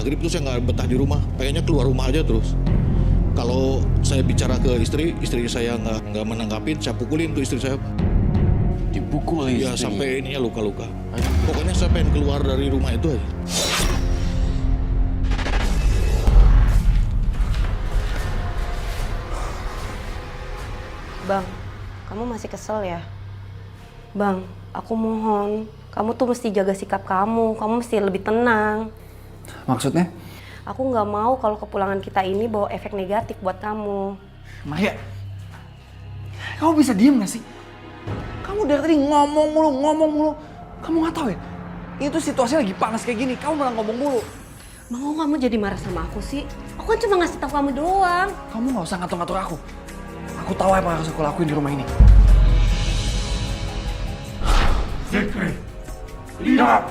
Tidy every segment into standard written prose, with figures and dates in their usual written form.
maghrib tuh saya nggak betah di rumah, pengennya keluar rumah aja terus. Kalau saya bicara ke istri saya nggak menanggapi, saya pukulin tuh istri saya. Dipukul istri? Ya sampai ininya luka-luka. Pokoknya saya pengen keluar dari rumah itu aja. Bang, kamu masih kesel ya? Bang, aku mohon, kamu tuh mesti jaga sikap kamu mesti lebih tenang. Maksudnya? Aku nggak mau kalau kepulangan kita ini bawa efek negatif buat kamu. Maya, kamu bisa diem gak sih? Kamu dari tadi ngomong mulu. Kamu nggak tahu ya? Itu situasi lagi panas kayak gini, kamu malah ngomong mulu. Mau kamu jadi marah sama aku sih? Aku kan cuma ngasih tahu kamu doang. Kamu nggak usah ngatur-ngatur aku. Aku tahu apa yang harus aku lakuin di rumah ini. Zikri, lihat,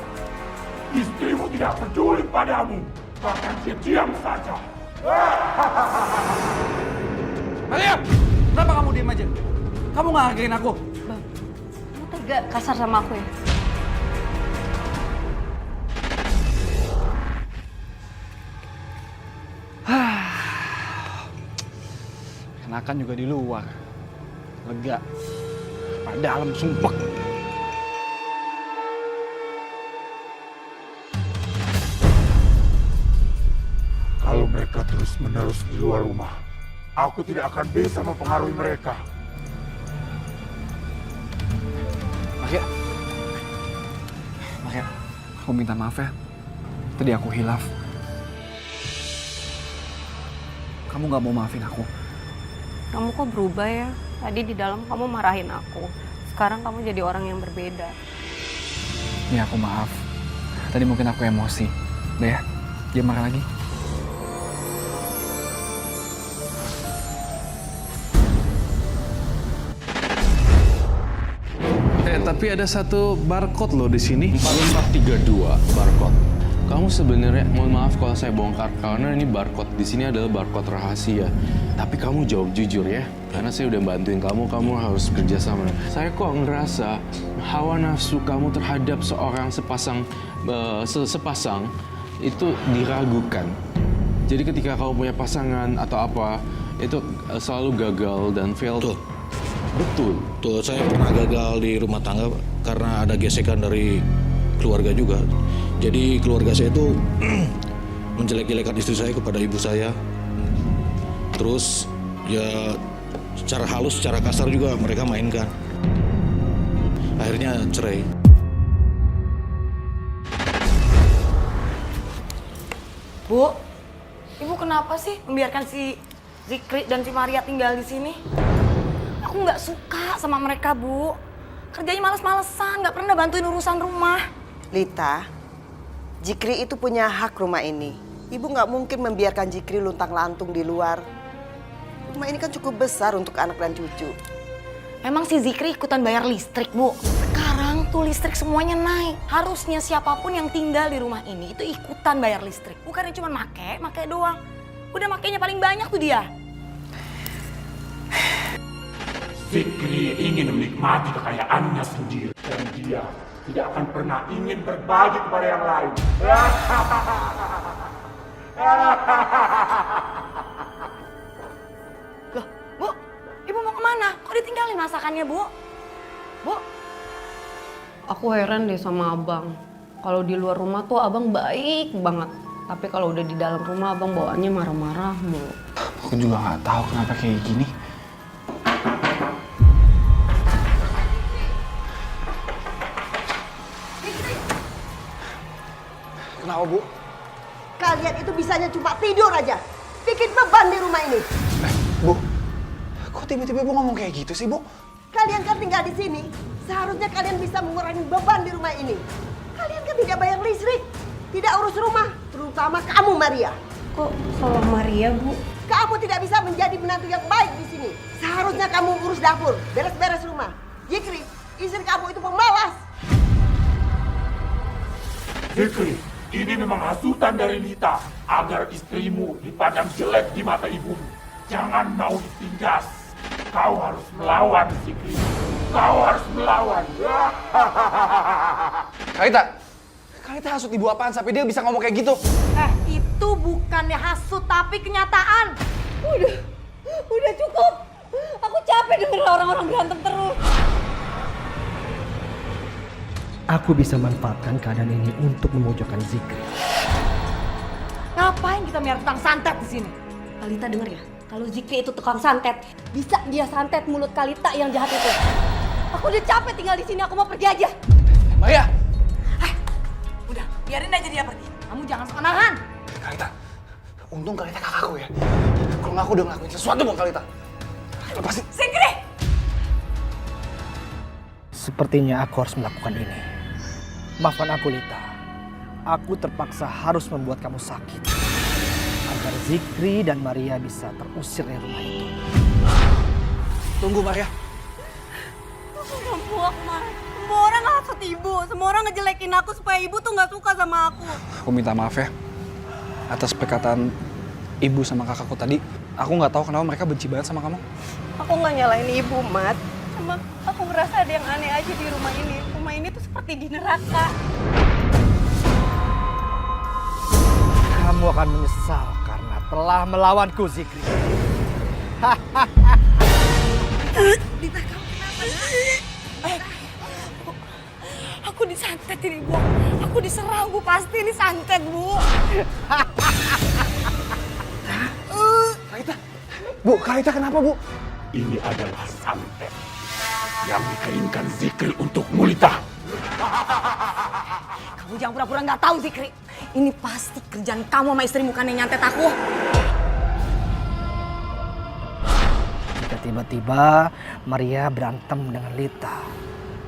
istrimu tidak peduli padamu, bahkan dia diam saja. Maria, kenapa kamu diem aja? Kamu nggak hargain aku. Bang, kamu tega kasar sama aku ya? Enakan juga di luar. Lega. Pada dalam sumpek. Kalau mereka terus-menerus di luar rumah, aku tidak akan bisa mempengaruhi mereka. Maria, aku minta maaf ya. Tadi aku hilaf. Kamu gak mau maafin aku? Kamu kok berubah ya? Tadi di dalam kamu marahin aku. Sekarang kamu jadi orang yang berbeda. Ya aku maaf. Tadi mungkin aku emosi. Udah ya, jangan marah lagi. Tapi ada satu barcode loh di sini. 4432 barcode. Kamu sebenarnya, mohon maaf kalau saya bongkar, karena ini barcode di sini adalah barcode rahasia. Tapi kamu jawab jujur ya, karena saya udah bantuin kamu harus kerja sama. Saya kok ngerasa hawa nafsu kamu terhadap seorang sepasang itu diragukan. Jadi ketika kamu punya pasangan atau apa, itu selalu gagal dan fail. Betul. Tuh saya pernah gagal di rumah tangga karena ada gesekan dari keluarga juga. Jadi keluarga saya itu menjelek-jelekan istri saya kepada ibu saya. Terus ya secara halus, secara kasar juga mereka mainkan. Akhirnya cerai. Bu, Ibu kenapa sih membiarkan si Zikri dan si Maria tinggal di sini? Aku nggak suka sama mereka, Bu. Kerjanya males-malesan, nggak pernah bantuin urusan rumah. Lita, Zikri itu punya hak rumah ini. Ibu nggak mungkin membiarkan Zikri luntang-lantung di luar. Rumah ini kan cukup besar untuk anak dan cucu. Memang si Zikri ikutan bayar listrik, Bu. Sekarang tuh listrik semuanya naik. Harusnya siapapun yang tinggal di rumah ini itu ikutan bayar listrik. Bukannya cuma make doang. Udah makainya paling banyak tuh dia. Zikri ingin menikmati kekayaannya sendiri, dan dia tidak akan pernah ingin berbagi kepada yang lain. Loh, Bu, Ibu mau kemana? Kok ditinggalin masakannya, Bu? Bu? Aku heran deh sama abang. Kalau di luar rumah tuh abang baik banget. Tapi kalau udah di dalam rumah abang bawaannya marah-marah mulu. Aku juga nggak tahu kenapa kayak gini. Kenapa, Bu? Kalian itu bisanya cuma tidur aja. Bikin beban di rumah ini. Bu, kok tiba-tiba Bu ngomong kayak gitu sih, Bu? Kalian kan tinggal di sini. Seharusnya kalian bisa mengurangi beban di rumah ini. Kalian kan tidak bayar listrik, tidak urus rumah, terutama kamu, Maria. Kok salah Maria, Bu? Kamu tidak bisa menjadi menantu yang baik di sini. Seharusnya kamu urus dapur, beres-beres rumah. Zikri, istri kamu itu pemalas. Zikri, ini memang hasutan dari Lita agar istrimu dipandang jelek di mata ibumu. Jangan mau ditindas. Kau harus melawan, Zikri. Kau harus melawan. Kalita hasut ibu apaan sampai dia bisa ngomong kayak gitu? Itu itu bukannya hasut tapi kenyataan. Udah cukup. Aku capek denger orang-orang berantem terus. Aku bisa manfaatkan keadaan ini untuk memojokkan Zikri. Ngapain kita miara tukang santet di sini? Kalita denger ya, kalau Zikri itu tukang santet, bisa dia santet mulut Kalita yang jahat itu. Aku udah capek tinggal di sini, aku mau pergi aja. Maria! Udah, biarin aja dia pergi. Kamu jangan seonahan. Kalita, untung Kalita kakakku ya. Kalau nggak aku udah ngelakuin sesuatu buat Kalita. Lepasin. Zikri! Sepertinya aku harus melakukan ini. Maafkan aku, Lita. Aku terpaksa harus membuat kamu sakit. Agar Zikri dan Maria bisa terusir dari rumah itu. Tunggu, Maria. Semua orang ngasut ibu, semua orang ngejelekin aku supaya ibu tuh nggak suka sama aku. Aku minta maaf ya. Atas perkataan ibu sama kakakku tadi. Aku nggak tahu kenapa mereka benci banget sama kamu. Aku nggak nyalain ibu, Mat. Cuma aku ngerasa ada yang aneh aja di rumah ini. Rumah ini tuh seperti di neraka. Kamu akan menyesal karena telah melawanku, Zikri. Lita, kamu kenapa? Aku disantet ini, Bu. Aku diserang, Bu. Pasti ini santet, Bu. Kalita! Bu, Kalita kenapa, Bu? Ini adalah santet yang dikirimkan Zikri untukmu, Lita. Kamu jangan pura-pura nggak tahu, Zikri. Ini pasti kerjaan kamu sama istrimu kan yang nyantet aku. Jika tiba-tiba Maria berantem dengan Lita,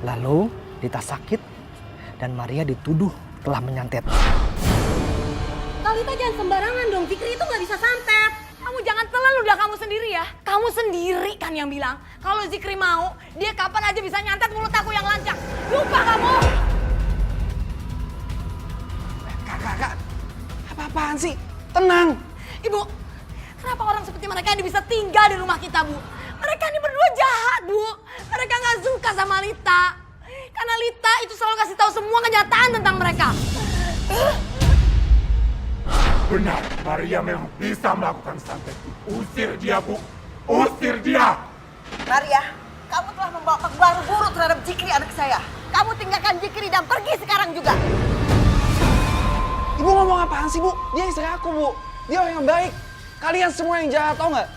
lalu Lita sakit dan Maria dituduh telah menyantet. Kalita jangan sembarangan dong, Zikri itu nggak bisa santet. Kamu jangan telan udah kamu sendiri ya. Kamu sendiri kan yang bilang kalau Zikri mau, dia kapan aja bisa nyantet mulut aku yang lancang. Lupa kamu? Kakak, apa-apaan sih? Tenang. Ibu, kenapa orang seperti mereka ini bisa tinggal di rumah kita, Bu? Mereka ini berdua jahat, Bu. Mereka nggak suka sama Lita. Karena Lita itu selalu kasih tahu semua kenyataan tentang mereka. Benar, Maria memang bisa melakukan santet. Usir dia, Bu. Usir dia. Maria, kamu telah membawa pengaruh buruk terhadap Zikri anak saya. Kamu tinggalkan Zikri dan pergi sekarang juga. Ibu ngomong apaan sih, Bu? Dia istri aku, Bu. Dia orang yang baik. Kalian semua yang jahat, tau nggak?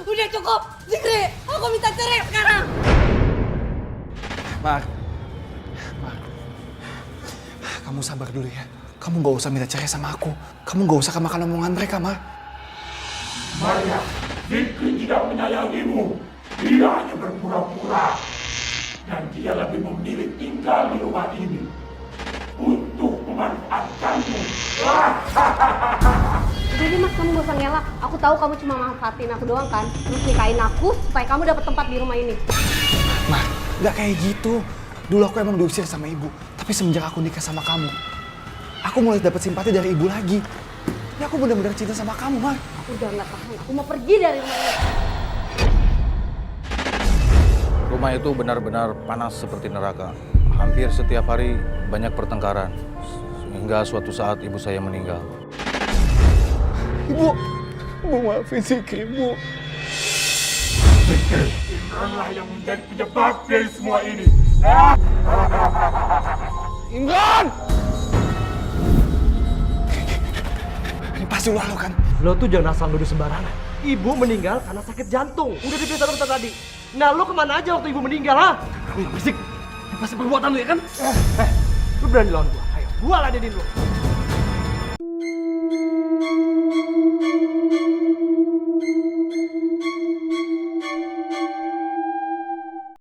Udah cukup, Zikri. Aku minta cerai sekarang. Mar, kamu sabar dulu ya. Kamu gak usah minta cerai sama aku. Kamu gak usah kemakan omongan mereka, Mar. Maria, Zikri tidak menyayangimu. Dia hanya berpura-pura. Dan dia lebih memilih tinggal di rumah ini untuk memanfaatkanmu. Jadi Mas, kamu gak usah ngelak. Aku tahu kamu cuma manfaatin aku doang kan. Terus nikahin aku supaya kamu dapat tempat di rumah ini. Mar, gak kayak gitu. Dulu aku emang diusir sama ibu. Tapi semenjak aku nikah sama kamu, aku mulai dapat simpati dari ibu lagi. Ya aku benar-benar cinta sama kamu, Mar. Aku udah nggak tahan. Aku mau pergi dari rumah ini. Rumah itu benar-benar panas seperti neraka. Hampir setiap hari banyak pertengkaran. Hingga suatu saat ibu saya meninggal. Ibu maafin Zikri, Bu. Zikri, Imranlah yang menjadi penyebab dari semua ini. Imran! Ini pasti ulah lo kan? Lo tuh jangan asal nuduh sembarangan. Ibu meninggal karena sakit jantung. Udah diperiksa dokter tadi. Nah, lo kemana aja waktu ibu meninggal, ha? Berisik. Ini pasti perbuatan lo ya kan? Lo berani lawan gua. Ayo, gua ladenin lo.